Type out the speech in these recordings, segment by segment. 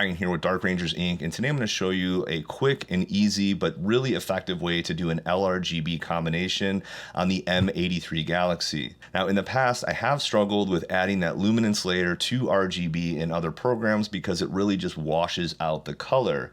Dragon here with Dark Rangers Inc. And today I'm going to show you a quick and easy but really effective way to do an LRGB combination on the M83 Galaxy. Now in the past I have struggled with adding that luminance layer to RGB in other programs because it really just washes out the color.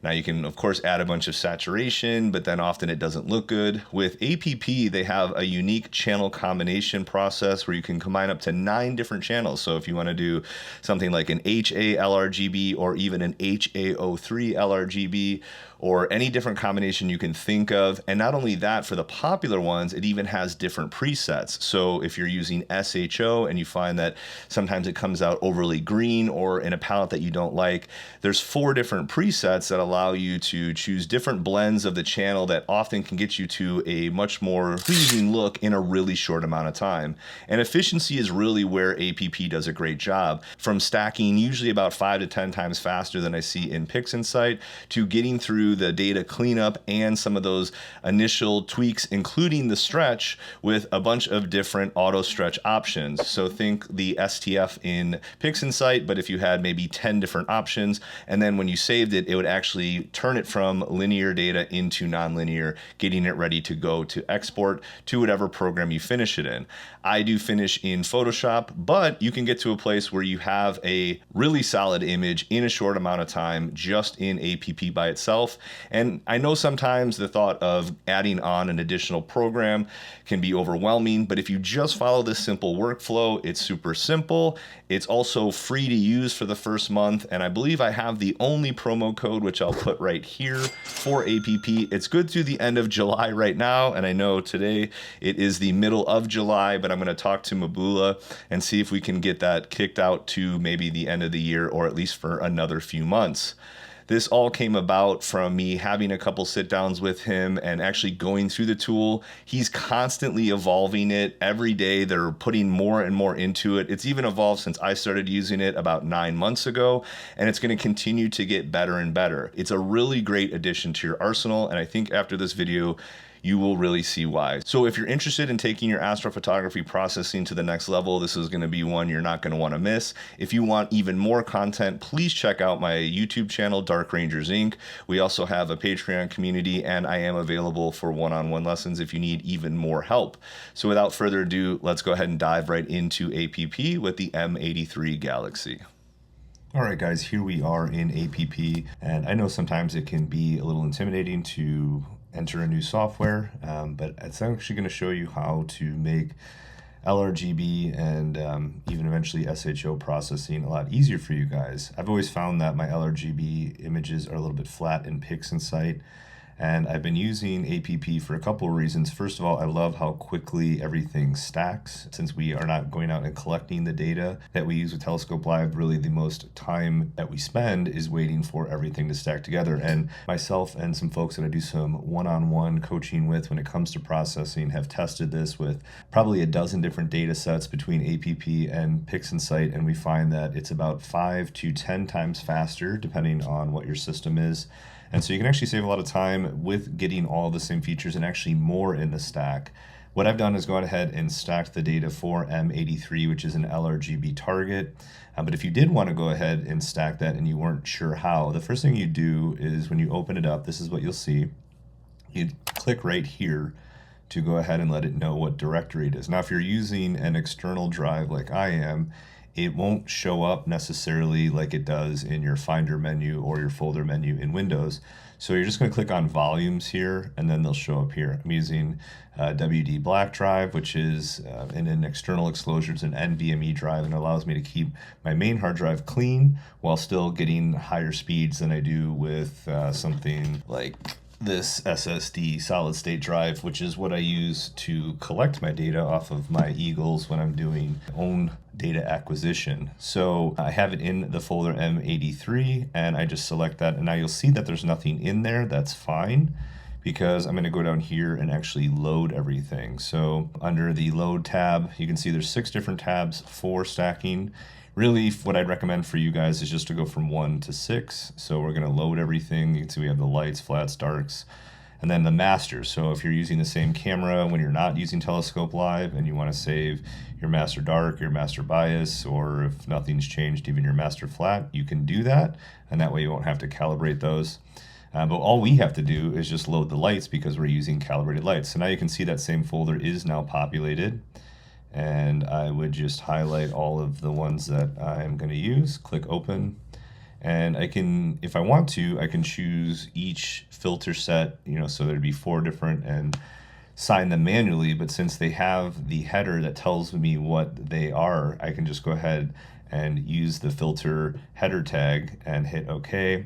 Now you can of course add a bunch of saturation, but then often it doesn't look good. With APP, they have a unique channel combination process where you can combine up to 9 different channels. So if you want to do something like an HA LRGB or even an HAO3 LRGB or any different combination you can think of. And not only that, for the popular ones, it even has different presets. So if you're using SHO and you find that sometimes it comes out overly green or in a palette that you don't like, there's 4 different presets that allow you to choose different blends of the channel that often can get you to a much more pleasing look in a really short amount of time. And efficiency is really where APP does a great job. From stacking usually about 5 to 10 times faster than I see in PixInsight to getting through the data cleanup and some of those initial tweaks, including the stretch with a bunch of different auto stretch options. So think the STF in PixInsight, but if you had maybe 10 different options, and then when you saved it, it would actually turn it from linear data into nonlinear, getting it ready to go to export to whatever program you finish it in. I do finish in Photoshop, but you can get to a place where you have a really solid image in a short amount of time just in APP by itself. And I know sometimes the thought of adding on an additional program can be overwhelming, but if you just follow this simple workflow, it's super simple. It's also free to use for the first month, and I believe I have the only promo code, which I'll put right here for APP. It's good through the end of July right now, and I know today it is the middle of July, but I'm going to talk to Mabula and see if we can get that kicked out to maybe the end of the year or at least for another few months. This all came about from me having a couple sit downs with him and actually going through the tool. He's constantly evolving it. Every day they're putting more and more into it. It's even evolved since I started using it about 9 months ago, and it's going to continue to get better and better. It's a really great addition to your arsenal, and I think after this video, you will really see why. So if you're interested in taking your astrophotography processing to the next level, this is going to be one you're not going to want to miss. If you want even more content, please check out my YouTube channel, Dark Rangers Inc. We also have a Patreon community, and I am available for one-on-one lessons if you need even more help. So without further ado, let's go ahead and dive right into APP with the M83 Galaxy. All right, guys, here we are in APP, and I know sometimes it can be a little intimidating to enter a new software, but it's actually going to show you how to make LRGB and even eventually SHO processing a lot easier for you guys. I've always found that my LRGB images are a little bit flat in PixInsight, and I've been using APP for a couple of reasons. First of all, I love how quickly everything stacks. Since we are not going out and collecting the data that we use with Telescope Live, really the most time that we spend is waiting for everything to stack together. And myself and some folks that I do some one-on-one coaching with when it comes to processing have tested this with probably a dozen different data sets between APP and PixInsight, and we find that it's about 5 to 10 times faster depending on what your system is. And so you can actually save a lot of time with getting all the same features and actually more in the stack. What I've done is gone ahead and stacked the data for M83, which is an LRGB target. But if you did want to go ahead and stack that and you weren't sure how, the first thing you do is when you open it up, this is what you'll see. You click right here to go ahead and let it know what directory it is. Now, if you're using an external drive like I am, it won't show up necessarily like it does in your Finder menu or your folder menu in Windows. So you're just going to click on volumes here, and then they'll show up here. I'm using WD Black Drive, which is in an external exposure. It's an NVMe drive, and it allows me to keep my main hard drive clean while still getting higher speeds than I do with something like this SSD solid state drive, which is what I use to collect my data off of my Eagles when I'm doing my own data acquisition. So I have it in the folder M83, and I just select that, and now you'll see that there's nothing in there. That's fine, because I'm going to go down here and actually load everything. So under the load tab, you can see there's 6 different tabs for stacking. Really, what I'd recommend for you guys is just to go from 1 to 6. So we're going to load everything. You can see we have the lights, flats, darks, And then the master. So if you're using the same camera when you're not using Telescope Live and you want to save your master dark, your master bias, or if nothing's changed, even your master flat, you can do that. And that way you won't have to calibrate those. But all we have to do is just load the lights because we're using calibrated lights. So now you can see that same folder is now populated. And I would just highlight all of the ones that I'm going to use, click open. And I can, if I want to, I can choose each filter set, so there'd be 4 different and sign them manually. But since they have the header that tells me what they are, I can just go ahead and use the filter header tag and hit OK.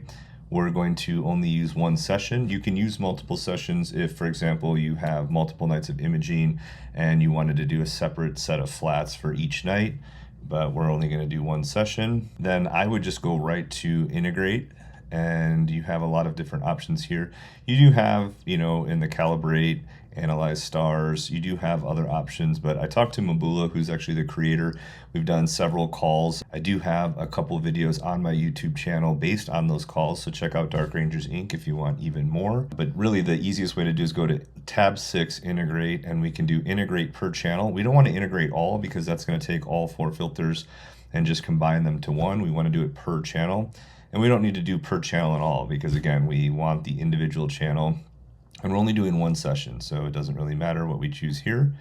We're going to only use 1 session. You can use multiple sessions if, for example, you have multiple nights of imaging and you wanted to do a separate set of flats for each night, but we're only going to do 1 session. Then I would just go right to integrate, and you have a lot of different options here. You do have, in the calibrate, analyze stars, you do have other options, but I talked to Mabula, who's actually the creator. We've done several calls. I do have a couple videos on my YouTube channel based on those calls, so check out Dark Rangers Inc. if you want even more. But really the easiest way to do is go to tab 6, integrate, and we can do integrate per channel. We don't want to integrate all because that's going to take all 4 filters and just combine them to one. We want to do it per channel, and we don't need to do per channel at all because again, we want the individual channel. And we're only doing 1 session, so it doesn't really matter what we choose here.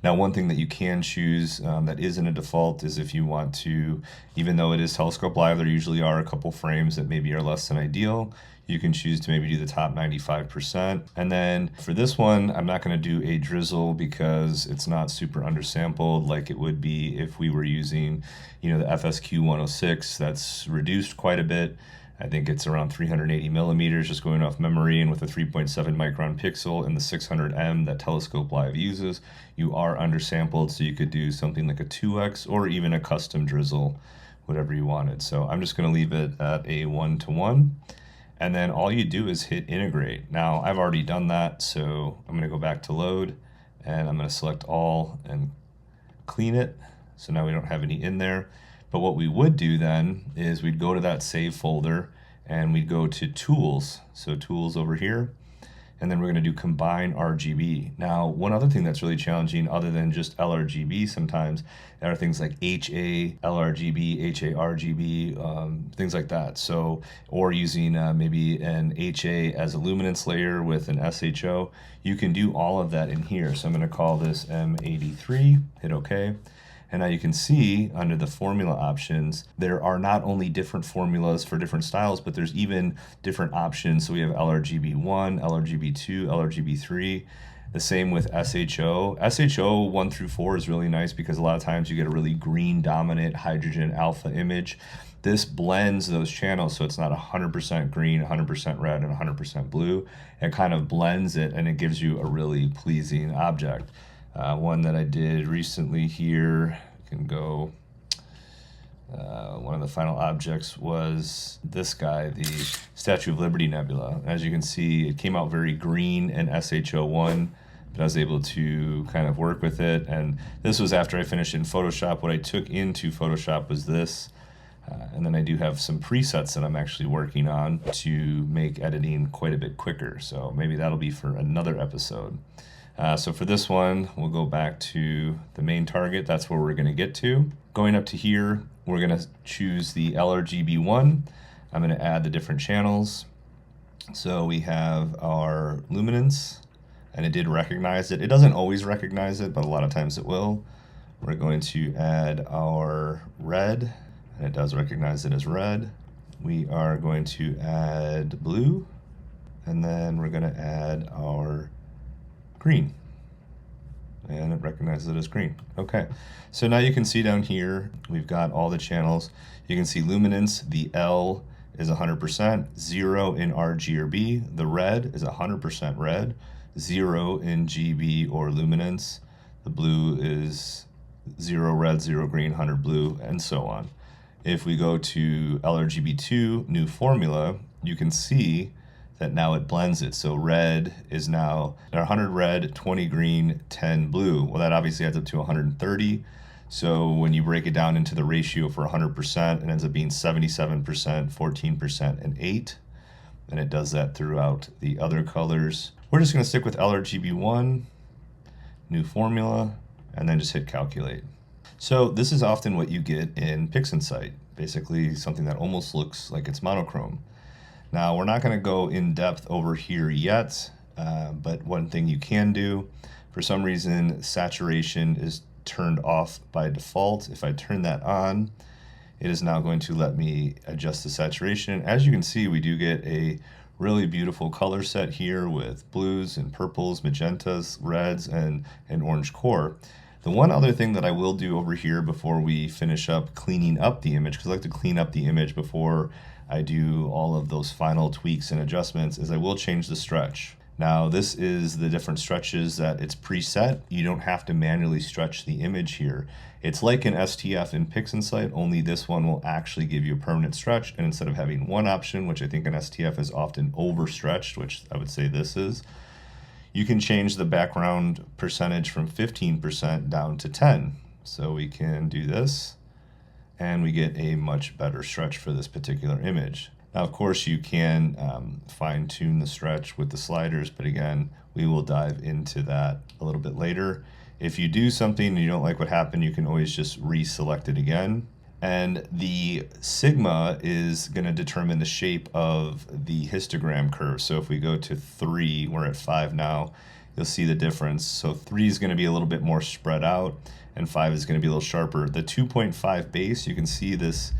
Now, one thing that you can choose that isn't a default is if you want to, even though it is Telescope Live, there usually are a couple frames that maybe are less than ideal. You can choose to maybe do the top 95%. And then for this one, I'm not going to do a drizzle because it's not super undersampled like it would be if we were using, the FSQ 106. That's reduced quite a bit. I think it's around 380 millimeters, just going off memory, and with a 3.7 micron pixel and the 600M that Telescope Live uses, you are undersampled, so you could do something like a 2x or even a custom drizzle, whatever you wanted. So I'm just going to leave it at a 1:1, and then all you do is hit integrate. Now I've already done that, so I'm going to go back to load, and I'm going to select all and clean it, so now we don't have any in there. But what we would do then is we'd go to that save folder and we'd go to tools. So tools over here, and then we're going to do combine RGB. Now, one other thing that's really challenging other than just LRGB sometimes are things like HA, LRGB, HARGB, things like that. So, or using maybe an HA as a luminance layer with an SHO. You can do all of that in here. So I'm going to call this M83, hit OK. And now you can see under the formula options, there are not only different formulas for different styles, but there's even different options. So we have LRGB1, LRGB2, LRGB3, the same with SHO. SHO 1 through 4 is really nice because a lot of times you get a really green dominant hydrogen alpha image. This blends those channels so it's not 100% green, 100% red, and 100% blue. It kind of blends it and it gives you a really pleasing object. One that I did recently here, can go, one of the final objects was this guy, the Statue of Liberty Nebula. As you can see, it came out very green in SHO1, but I was able to kind of work with it. And this was after I finished in Photoshop. What I took into Photoshop was this. And then I do have some presets that I'm actually working on to make editing quite a bit quicker. So maybe that'll be for another episode. So for this one, we'll go back to the main target. That's where we're going to get to. Going up to here, we're going to choose the LRGB1. I'm going to add the different channels. So we have our luminance, and it did recognize it. It doesn't always recognize it, but a lot of times it will. We're going to add our red, and it does recognize it as red. We are going to add blue, and then we're going to add our green, and it recognizes it as green. Okay, so now you can see down here we've got all the channels. You can see luminance, the L is 100%, 0 in RG or B. The red is 100% red, 0 in GB or luminance. The blue is 0 red, 0 green, 100 blue, and so on. If we go to LRGB2, new formula, you can see that now it blends it. So red is now 100 red, 20 green, 10 blue. Well, that obviously adds up to 130. So when you break it down into the ratio for 100%, it ends up being 77%, 14%, and 8. And it does that throughout the other colors. We're just going to stick with LRGB1, new formula, and then just hit calculate. So this is often what you get in PixInsight, basically something that almost looks like it's monochrome. Now, we're not going to go in depth over here yet, but one thing you can do, for some reason, saturation is turned off by default. If I turn that on, it is now going to let me adjust the saturation. As you can see, we do get a really beautiful color set here with blues and purples, magentas, reds, and an orange core. The one other thing that I will do over here before we finish up cleaning up the image, because I like to clean up the image before I do all of those final tweaks and adjustments, is I will change the stretch. Now, this is the different stretches that it's preset. You don't have to manually stretch the image here. It's like an STF in PixInsight, only this one will actually give you a permanent stretch. And instead of having one option, which I think an STF is often overstretched, which I would say this is, you can change the background percentage from 15% down to 10. So we can do this, and we get a much better stretch for this particular image. Now, of course, you can fine-tune the stretch with the sliders, but again, we will dive into that a little bit later. If you do something and you don't like what happened, you can always just reselect it again. And the sigma is going to determine the shape of the histogram curve. So if we go to 3, we're at 5 now, you'll see the difference. So 3 is going to be a little bit more spread out, and 5 is going to be a little sharper. The 2.5 base, you can see this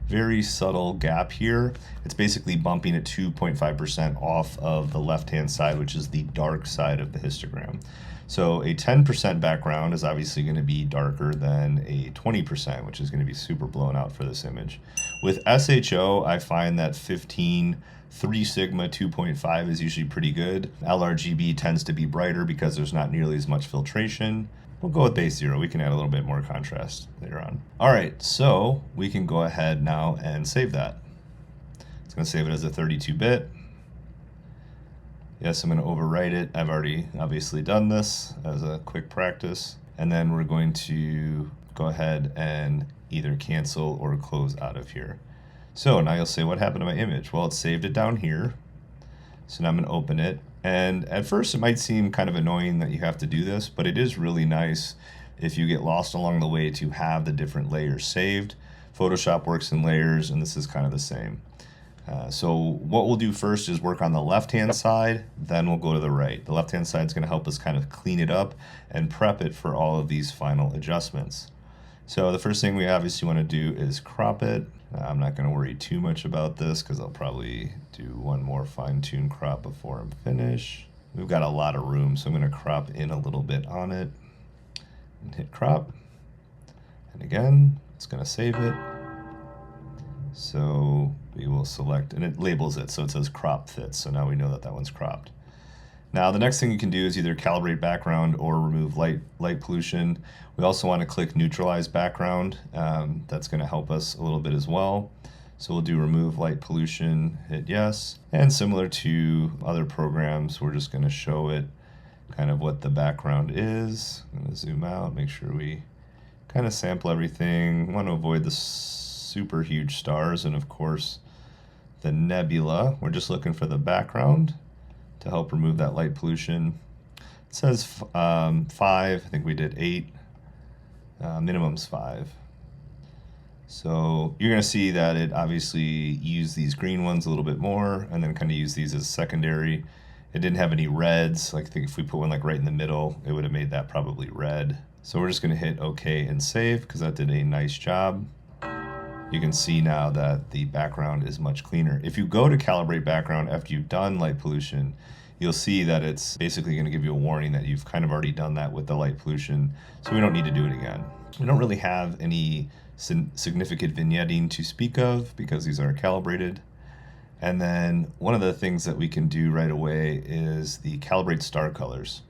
very subtle gap here. It's basically bumping it 2.5% off of the left-hand side, which is the dark side of the histogram. So a 10% background is obviously going to be darker than a 20%, which is going to be super blown out for this image. With SHO, I find that 15, 3 sigma, 2.5 is usually pretty good. LRGB tends to be brighter because there's not nearly as much filtration. We'll go with base 0. We can add a little bit more contrast later on. All right, so we can go ahead now and save that. It's going to save it as a 32-bit. Yes, I'm going to overwrite it. I've already obviously done this as a quick practice. And then we're going to go ahead and either cancel or close out of here. So now you'll say, what happened to my image? Well, it saved it down here. So now I'm going to open it. And at first it might seem kind of annoying that you have to do this, but it is really nice if you get lost along the way to have the different layers saved. Photoshop works in layers, and this is kind of the same. So what we'll do first is work on the left-hand side, then we'll go to the right. The left-hand side is going to help us kind of clean it up and prep it for all of these final adjustments. So the first thing we obviously want to do is crop it. I'm not going to worry too much about this because I'll probably do one more fine-tune crop before I'm finished. We've got a lot of room, so I'm going to crop in a little bit on it and hit crop. And again, it's going to save it. So we will select, and it labels it, so it says crop fits. So now we know that that one's cropped. Now the next thing you can do is either calibrate background or remove light pollution. We also want to click neutralize background. That's going to help us a little bit as well. So we'll do remove light pollution, hit yes. And similar to other programs, we're just going to show it kind of what the background is. I'm going to zoom out, make sure we kind of sample everything. We want to avoid the super huge stars and of course the nebula. We're just looking for the background to help remove that light pollution. It says 5, I think we did 8, minimum's 5. So you're going to see that it obviously used these green ones a little bit more and then kind of used these as secondary. It didn't have any reds. Like I think if we put one like right in the middle, it would have made that probably red. So we're just going to hit OK and save because that did a nice job. You can see now that the background is much cleaner. If you go to calibrate background after you've done light pollution, you'll see that it's basically going to give you a warning that you've kind of already done that with the light pollution, so we don't need to do it again. We don't really have any significant vignetting to speak of because these are calibrated. And then one of the things that we can do right away is the calibrate star colors.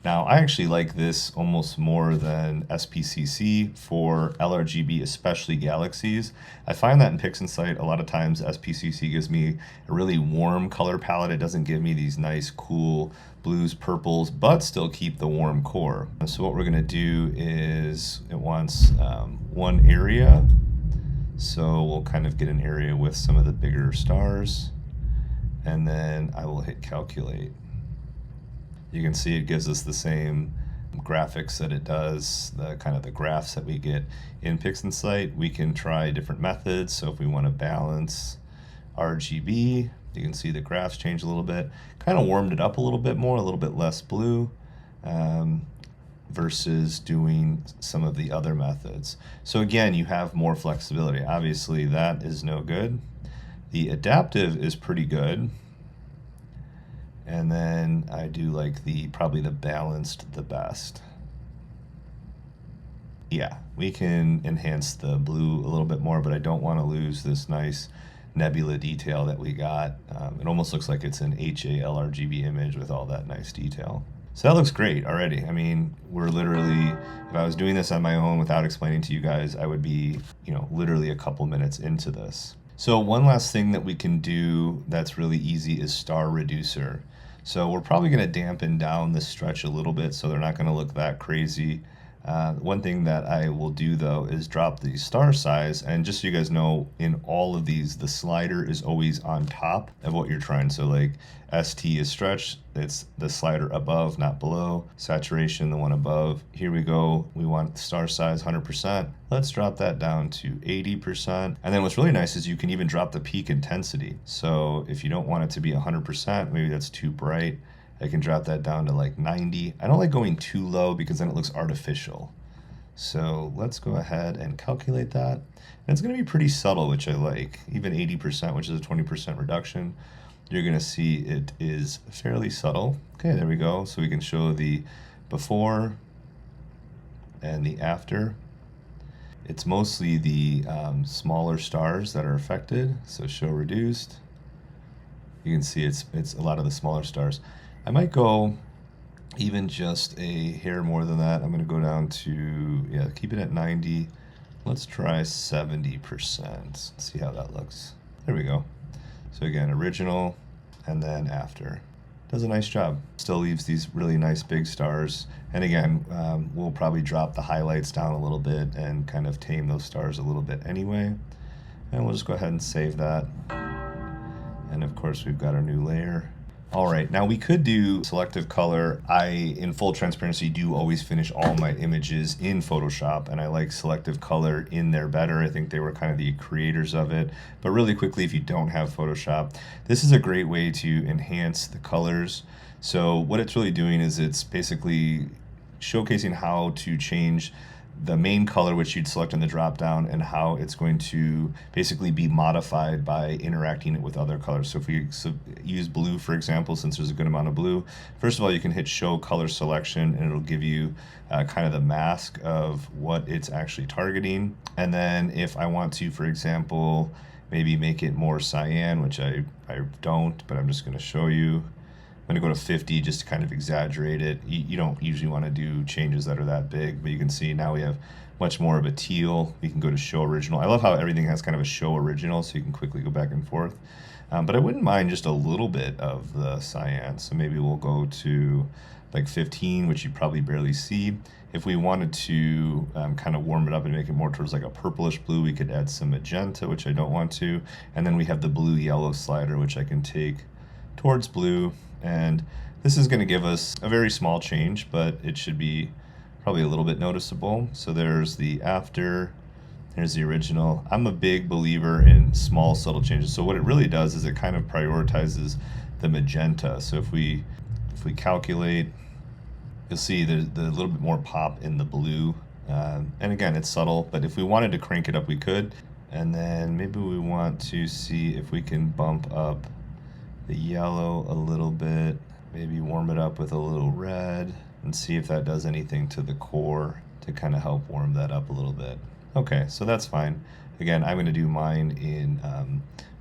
Now, I actually like this almost more than SPCC for LRGB, especially galaxies. I find that in PixInsight, a lot of times SPCC gives me a really warm color palette. It doesn't give me these nice, cool blues, purples, but still keep the warm core. So what we're going to do is it wants one area. So we'll kind of get an area with some of the bigger stars. And then I will hit calculate. You can see it gives us the same graphics that it does, the kind of the graphs that we get in PixInsight. We can try different methods. So if we want to balance RGB, you can see the graphs change a little bit. Kind of warmed it up a little bit more, a little bit less blue, versus doing some of the other methods. So again, you have more flexibility. Obviously that is no good. The adaptive is pretty good. And then I do like probably the balanced the best. Yeah, we can enhance the blue a little bit more, but I don't want to lose this nice nebula detail that we got. It almost looks like it's an HALRGB image with all that nice detail. So that looks great already. I mean, we're literally, if I was doing this on my own without explaining to you guys, I would be, literally a couple minutes into this. So one last thing that we can do that's really easy is star reducer. So we're probably going to dampen down the stretch a little bit so they're not going to look that crazy. One thing that I will do though is drop the star size, and just so you guys know, in all of these the slider is always on top of what you're trying. So like ST is stretch, it's the slider above, not below. Saturation, the one above. Here we go, we want star size 100%. Let's drop that down to 80%. And then what's really nice is you can even drop the peak intensity. So if you don't want it to be 100%, maybe that's too bright, I can drop that down to like 90. I don't like going too low because then it looks artificial. So let's go ahead and calculate that. And it's going to be pretty subtle, which I like. Even 80%, which is a 20% reduction, you're going to see it is fairly subtle. Okay, there we go. So we can show the before and the after. It's mostly the smaller stars that are affected. So show reduced. You can see it's a lot of the smaller stars. I might go even just a hair more than that. I'm going to go down to, keep it at 90. Let's try 70%. See how that looks. There we go. So again, original and then after. Does a nice job. Still leaves these really nice big stars. And again, we'll probably drop the highlights down a little bit and kind of tame those stars a little bit anyway. And we'll just go ahead and save that. And of course, we've got our new layer. All right, now we could do selective color. I, in full transparency, do always finish all my images in Photoshop, and I like selective color in there better. I think they were kind of the creators of it. But really quickly, if you don't have Photoshop, this is a great way to enhance the colors. So what it's really doing is it's basically showcasing how to change the main color which you'd select in the drop down and how it's going to basically be modified by interacting it with other colors. So if we use blue, for example, since there's a good amount of blue, first of all, you can hit show color selection and it'll give you kind of the mask of what it's actually targeting. And then if I want to, for example, maybe make it more cyan, which I don't, but I'm just going to show you. I'm going to go to 50 just to kind of exaggerate it. You don't usually want to do changes that are that big, but you can see now we have much more of a teal. We can go to show original. I love how everything has kind of a show original, so you can quickly go back and forth. But I wouldn't mind just a little bit of the cyan. So maybe we'll go to like 15, which you probably barely see. If we wanted to kind of warm it up and make it more towards like a purplish blue, we could add some magenta, which I don't want to. And then we have the blue-yellow slider, which I can take towards blue. And this is going to give us a very small change, but it should be probably a little bit noticeable. So there's the after, there's the original. I'm a big believer in small subtle changes. So what it really does is it kind of prioritizes the magenta. So if we calculate, you'll see there's a little bit more pop in the blue. And again, it's subtle, but if we wanted to crank it up, we could. And then maybe we want to see if we can bump up the yellow a little bit, maybe warm it up with a little red, and see if that does anything to the core to kind of help warm that up a little bit. Okay, so that's fine. Again, I'm going to do mine in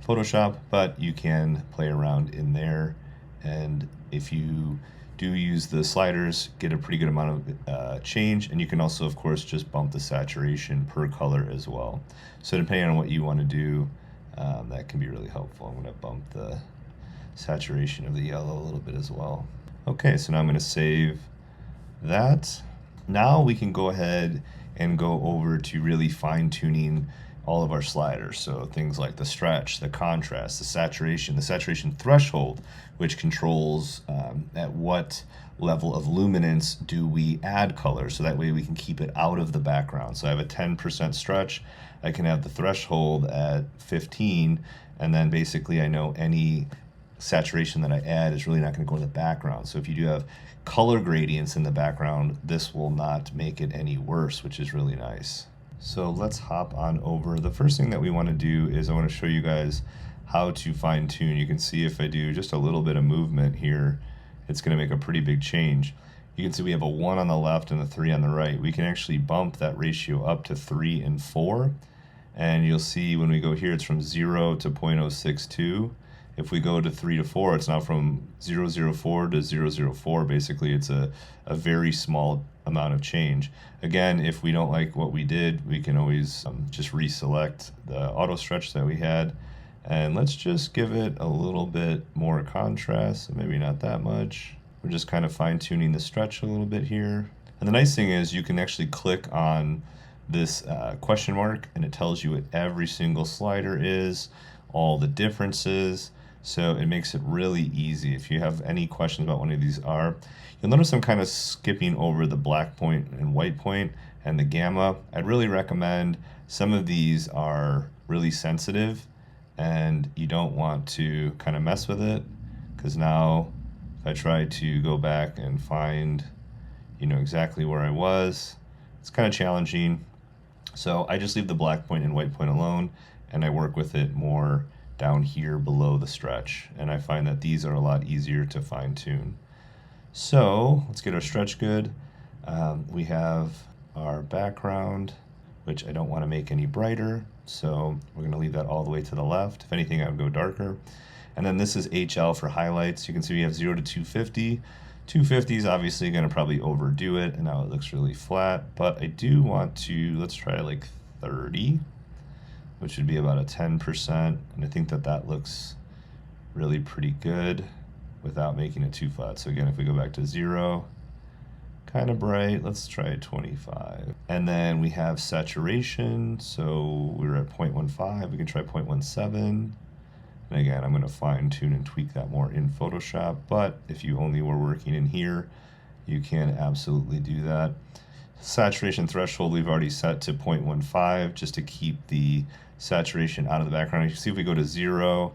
Photoshop, but you can play around in there. And if you do use the sliders, get a pretty good amount of change. And you can also, of course, just bump the saturation per color as well. So depending on what you want to do, that can be really helpful. I'm going to bump the saturation of the yellow a little bit as well. Okay, so now I'm going to save that. Now we can go ahead and go over to really fine tuning all of our sliders. So things like the stretch, the contrast, the saturation threshold, which controls at what level of luminance do we add color, so that way we can keep it out of the background. So I have a 10% stretch, I can have the threshold at 15, and then basically I know any saturation that I add is really not going to go to the background. So if you do have color gradients in the background, this will not make it any worse, which is really nice. So let's hop on over. The first thing that we want to do is I want to show you guys how to fine tune. You can see if I do just a little bit of movement here, it's going to make a pretty big change. You can see we have a 1 on the left and a 3 on the right. We can actually bump that ratio up to 3 and 4. And you'll see when we go here, it's from 0 to 0.062. If we go to 3 to 4, it's now from 004 to 004. Basically, it's a very small amount of change. Again, if we don't like what we did, we can always just reselect the auto stretch that we had. And let's just give it a little bit more contrast, maybe not that much. We're just kind of fine tuning the stretch a little bit here. And the nice thing is you can actually click on this question mark and it tells you what every single slider is, all the differences. So it makes it really easy. If you have any questions about one of these you'll notice I'm kind of skipping over the black point and white point and the gamma. I'd really recommend, some of these are really sensitive and you don't want to kind of mess with it, because now if I try to go back and find, exactly where I was, it's kind of challenging. So I just leave the black point and white point alone, and I work with it more down here below the stretch, and I find that these are a lot easier to fine tune. So let's get our stretch good. We have our background, which I don't want to make any brighter, so we're going to leave that all the way to the left. If anything, I would go darker. And then this is HL for highlights. You can see we have 0 to 250. 250 is obviously going to probably overdo it, and now it looks really flat, but I do want to, let's try like 30, which would be about a 10%, and I think that that looks really pretty good without making it too flat. So again, if we go back to 0, kind of bright, let's try 25. And then we have saturation, so we were at 0.15, we can try 0.17. And again, I'm going to fine tune and tweak that more in Photoshop, but if you only were working in here, you can absolutely do that. Saturation threshold we've already set to 0.15 just to keep the saturation out of the background. You can see if we go to 0,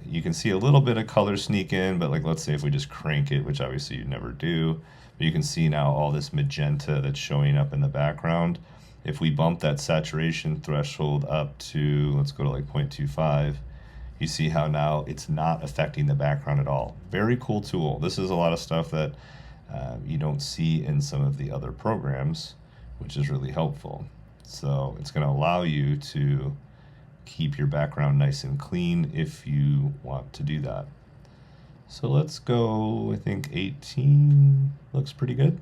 you can see a little bit of color sneak in, but like let's say if we just crank it, which obviously you never do, but you can see now all this magenta that's showing up in the background. If we bump that saturation threshold up to, let's go to like 0.25, you see how now it's not affecting the background at all. Very cool tool. This is a lot of stuff that you don't see in some of the other programs, which is really helpful. So it's going to allow you to keep your background nice and clean if you want to do that. So let's go, I think 18 looks pretty good.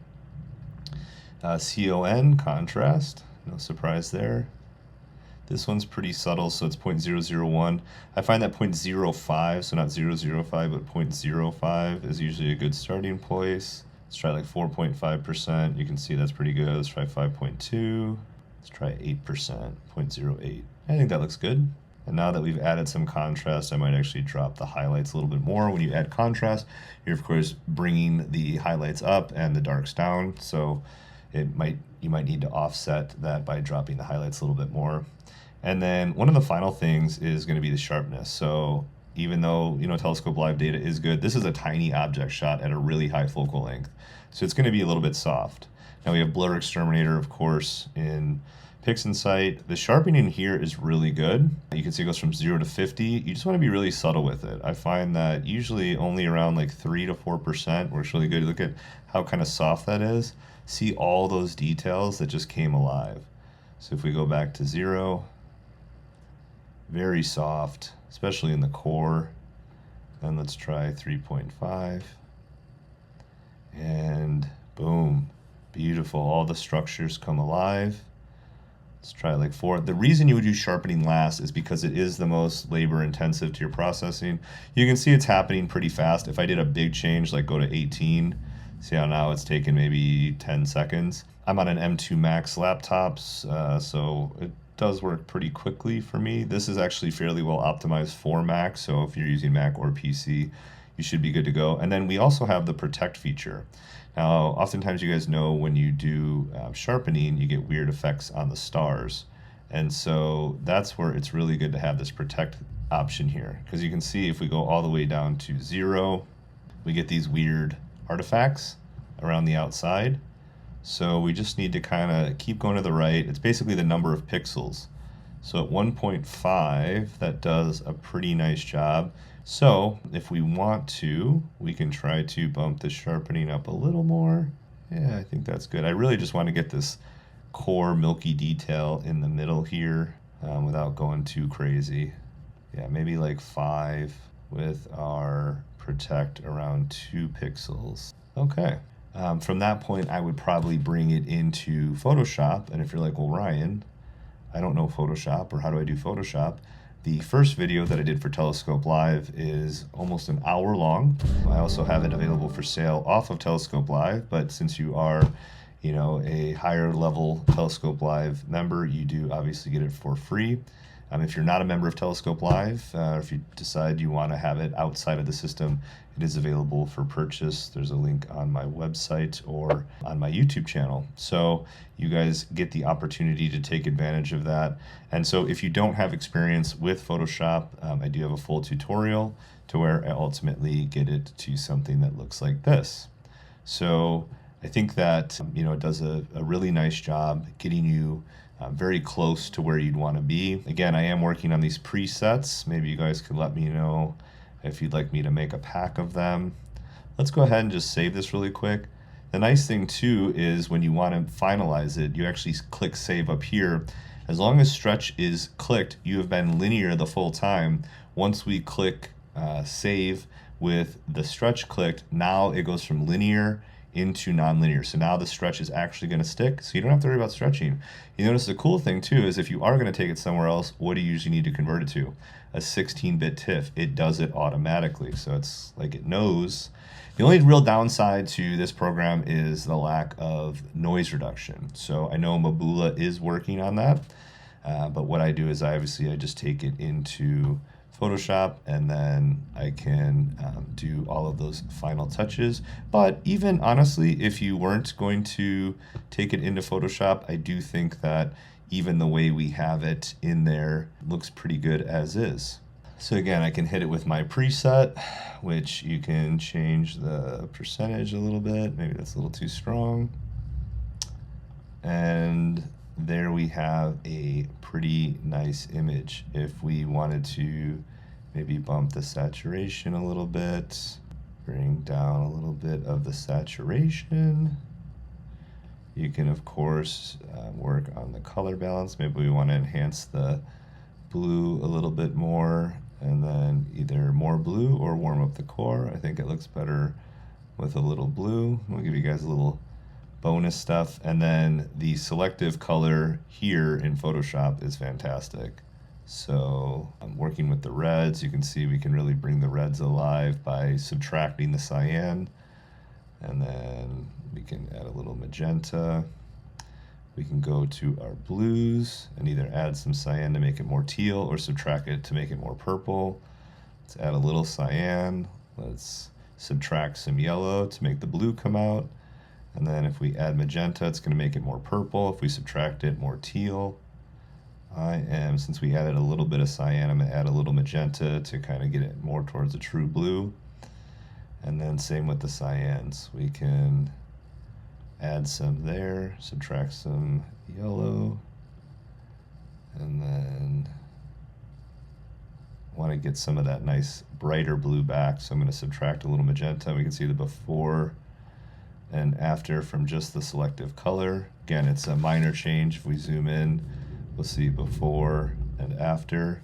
CON, contrast, no surprise there. This one's pretty subtle, so it's 0.001. I find that 0.05, so not 005, but 0.05 is usually a good starting place. Let's try like 4.5%. You can see that's pretty good. Let's try 5.2. Let's try 8%, 0.08. I think that looks good. And now that we've added some contrast, I might actually drop the highlights a little bit more. When you add contrast, you're of course bringing the highlights up and the darks down. So you might need to offset that by dropping the highlights a little bit more. And then one of the final things is going to be the sharpness. So even though telescope live data is good, this is a tiny object shot at a really high focal length. So it's going to be a little bit soft. Now we have blur exterminator, of course, in PixInsight. The sharpening here is really good. You can see it goes from 0 to 50. You just want to be really subtle with it. I find that usually only around like 3 to 4% works really good. Look at how kind of soft that is. See all those details that just came alive. So if we go back to 0, very soft, especially in the core. Then let's try 3.5. And boom, beautiful. All the structures come alive. Let's try like 4. The reason you would use sharpening last is because it is the most labor intensive to your processing. You can see it's happening pretty fast. If I did a big change, like go to 18, see how now it's taken maybe 10 seconds. I'm on an M2 Max laptops, so it does work pretty quickly for me. This is actually fairly well optimized for Mac, so if you're using Mac or PC, you should be good to go. And then we also have the protect feature. Now, oftentimes you guys know when you do sharpening, you get weird effects on the stars. And so that's where it's really good to have this protect option here. Because you can see if we go all the way down to 0, we get these weird artifacts around the outside. So we just need to kind of keep going to the right. It's basically the number of pixels. So at 1.5, that does a pretty nice job. So if we want to, we can try to bump the sharpening up a little more. Yeah, I think that's good. I really just want to get this core milky detail in the middle here without going too crazy. Yeah, maybe like 5 with our protect around 2 pixels. Okay. From that point, I would probably bring it into Photoshop. And if you're like, well, Ryan, I don't know Photoshop, or how do I do Photoshop? The first video that I did for Telescope Live is almost an hour long. I also have it available for sale off of Telescope Live, but since you are, you know, a higher level Telescope Live member, you do obviously get it for free. If you're not a member of Telescope Live, or if you decide you want to have it outside of the system, it is available for purchase. There's a link on my website or on my YouTube channel. So you guys get the opportunity to take advantage of that. And so if you don't have experience with Photoshop, I do have a full tutorial to where I ultimately get it to something that looks like this. So I think that, you know, it does a really nice job getting you very close to where you'd want to be. Again, I am working on these presets. Maybe you guys could let me know if you'd like me to make a pack of them. Let's go ahead and just save this really quick. The nice thing too is when you want to finalize it, you actually click save up here. As long as stretch is clicked, you have been linear the full time. Once we click save with the stretch clicked, now it goes from linear into nonlinear. So now the stretch is actually going to stick, so you don't have to worry about stretching. You notice the cool thing too is if you are going to take it somewhere else, what do you usually need to convert it to? A 16-bit TIFF. It does it automatically, so it's like it knows. The only real downside to this program is the lack of noise reduction. So I know Mabula is working on that, but what I do is I just take it into Photoshop, and then I can do all of those final touches. But even honestly, if you weren't going to take it into Photoshop, I do think that even the way we have it in there looks pretty good as is. So again, I can hit it with my preset, which you can change the percentage a little bit. Maybe that's a little too strong. And there we have a pretty nice image. If we wanted to maybe bump the saturation a little bit, bring down a little bit of the saturation. You can, of course, work on the color balance. Maybe we want to enhance the blue a little bit more, and then either more blue or warm up the core. I think it looks better with a little blue. We'll give you guys a little bonus stuff. And then the selective color here in Photoshop is fantastic. So I'm working with the reds. You can see we can really bring the reds alive by subtracting the cyan. And then we can add a little magenta. We can go to our blues and either add some cyan to make it more teal or subtract it to make it more purple. Let's add a little cyan. Let's subtract some yellow to make the blue come out. And then if we add magenta, it's going to make it more purple. If we subtract it, more teal. Since we added a little bit of cyan, I'm going to add a little magenta to kind of get it more towards a true blue. And then same with the cyans. We can add some there, subtract some yellow, and then want to get some of that nice brighter blue back. So I'm going to subtract a little magenta. We can see the before and after from just the selective color. Again, it's a minor change. If we zoom in, we'll see before and after.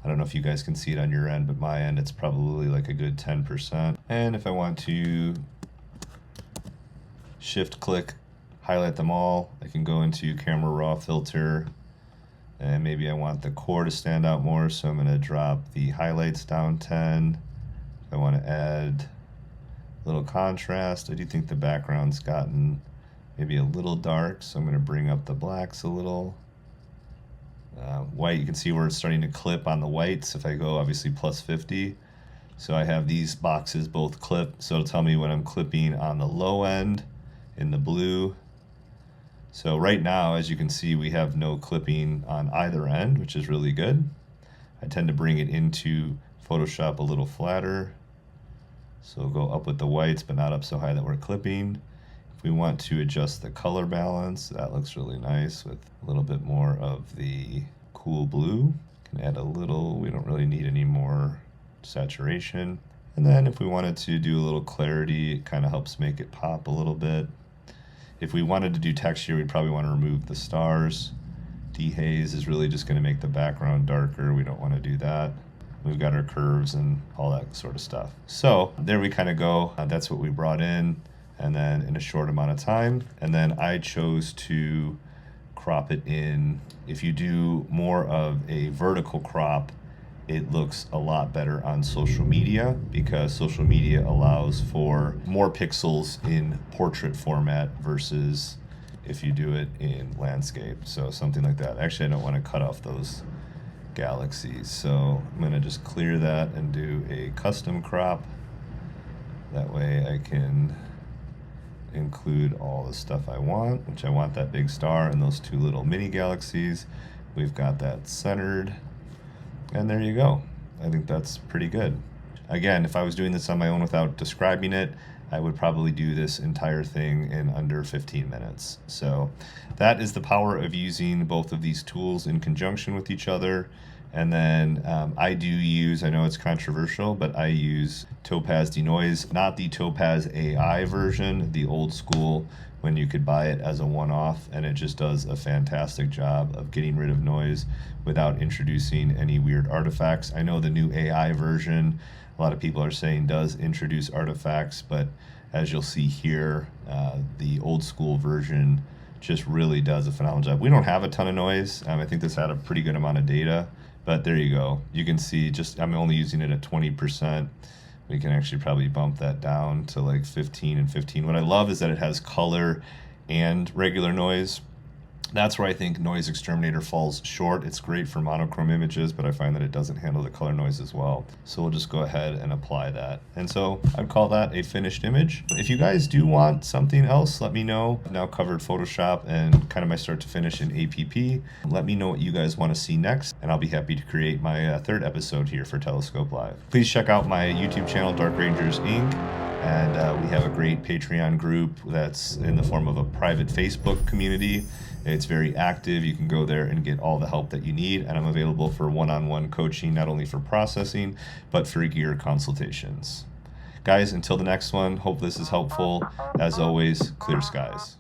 I don't know if you guys can see it on your end, but my end, it's probably like a good 10%. And if I want to shift click, highlight them all, I can go into Camera Raw filter, and maybe I want the core to stand out more, so I'm going to drop the highlights down 10. If I want to add a little contrast, I do think the background's gotten maybe a little dark, so I'm going to bring up the blacks a little. White, you can see where it's starting to clip on the whites. If I go obviously plus 50, so I have these boxes both clip, so it'll tell me when I'm clipping on the low end in the blue. So right now, as you can see, we have no clipping on either end, which is really good. I tend to bring it into Photoshop a little flatter, so we'll go up with the whites but not up so high that we're clipping. If we want to adjust the color balance, that looks really nice with a little bit more of the cool blue. Can add a little, we don't really need any more saturation. And then if we wanted to do a little clarity, it kind of helps make it pop a little bit. If we wanted to do texture, we'd probably want to remove the stars. Dehaze is really just going to make the background darker. We don't want to do that. We've got our curves and all that sort of stuff. So there we kind of go. That's what we brought in, and then in a short amount of time. And then I chose to crop it in. If you do more of a vertical crop, it looks a lot better on social media, because social media allows for more pixels in portrait format versus if you do it in landscape. So something like that. Actually, I don't want to cut off those galaxies, so I'm going to just clear that and do a custom crop. That way I can include all the stuff I want, which I want that big star and those two little mini galaxies. We've got that centered, and there you go. I think that's pretty good. Again, if I was doing this on my own without describing it, I would probably do this entire thing in under 15 minutes. So that is the power of using both of these tools in conjunction with each other. And then I do use, I know it's controversial, but I use Topaz Denoise, not the Topaz AI version, the old school, when you could buy it as a one-off, and it just does a fantastic job of getting rid of noise without introducing any weird artifacts. I know the new AI version, a lot of people are saying does introduce artifacts, but as you'll see here, the old school version just really does a phenomenal job. We don't have a ton of noise. I think this had a pretty good amount of data, but there you go. You can see just, I'm only using it at 20%. We can actually probably bump that down to like 15 and 15. What I love is that it has color and regular noise. That's where I think Noise Exterminator falls short. It's great for monochrome images, but I find that it doesn't handle the color noise as well. So we'll just go ahead and apply that. And so I'd call that a finished image. If you guys do want something else, let me know. I've now covered Photoshop and kind of my start to finish in APP. Let me know what you guys want to see next, and I'll be happy to create my third episode here for Telescope Live. Please check out my YouTube channel, Dark Rangers Inc. And we have a great Patreon group that's in the form of a private Facebook community. It's very active. You can go there and get all the help that you need. And I'm available for one-on-one coaching, not only for processing, but for gear consultations. Guys, until the next one, hope this is helpful. As always, clear skies.